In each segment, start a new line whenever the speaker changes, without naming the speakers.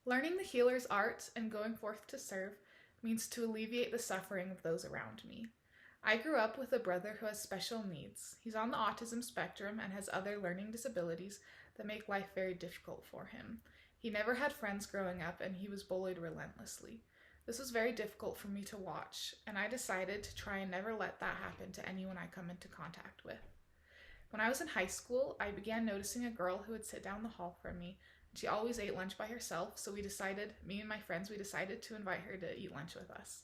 Learning the healer's art and going forth to serve means to alleviate the suffering of those around me. I grew up with a brother who has special needs. He's on the autism spectrum and has other learning disabilities that make life very difficult for him. He never had friends growing up and he was bullied relentlessly. This was very difficult for me to watch, and I decided to try and never let that happen to anyone I come into contact with. When I was in high school, I began noticing a girl who would sit down the hall from me. She always ate lunch by herself, so me and my friends, we decided to invite her to eat lunch with us.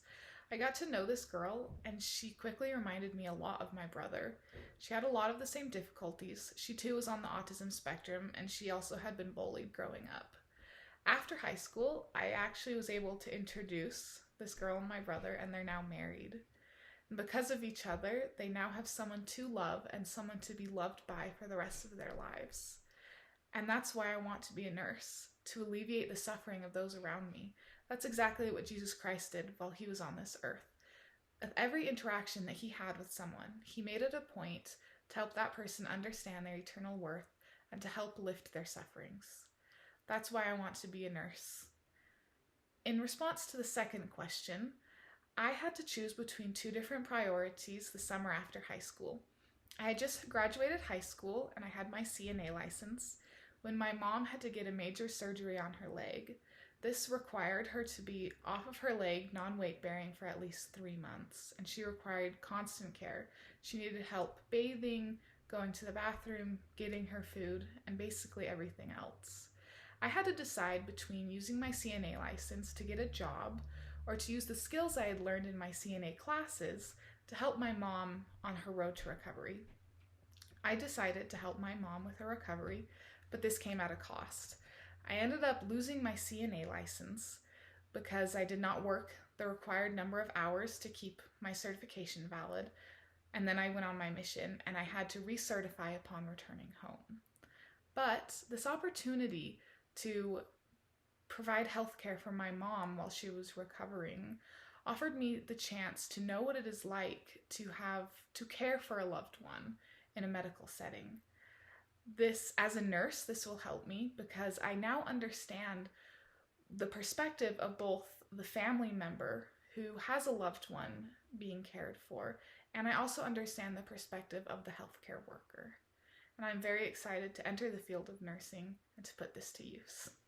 I got to know this girl, and she quickly reminded me a lot of my brother. She had a lot of the same difficulties. She too was on the autism spectrum, and she also had been bullied growing up. After high school, I actually was able to introduce this girl and my brother, and they're now married. And because of each other, they now have someone to love and someone to be loved by for the rest of their lives. And that's why I want to be a nurse, to alleviate the suffering of those around me. That's exactly what Jesus Christ did while he was on this earth. With every interaction that he had with someone, he made it a point to help that person understand their eternal worth and to help lift their sufferings. That's why I want to be a nurse. In response to the second question, I had to choose between two different priorities the summer after high school. I had just graduated high school and I had my CNA license when my mom had to get a major surgery on her leg. This required her to be off of her leg, non-weight bearing, for at least 3 months, and she required constant care. She needed help bathing, going to the bathroom, getting her food, and basically everything else. I had to decide between using my CNA license to get a job or to use the skills I had learned in my CNA classes to help my mom on her road to recovery. I decided to help my mom with her recovery, but this came at a cost. I ended up losing my CNA license because I did not work the required number of hours to keep my certification valid, and then I went on my mission and I had to recertify upon returning home. But this opportunity to provide health care for my mom while she was recovering offered me the chance to know what it is like to care for a loved one in a medical setting. This, as a nurse, this will help me because I now understand the perspective of both the family member who has a loved one being cared for, and I also understand the perspective of the healthcare worker. And I'm very excited to enter the field of nursing and to put this to use.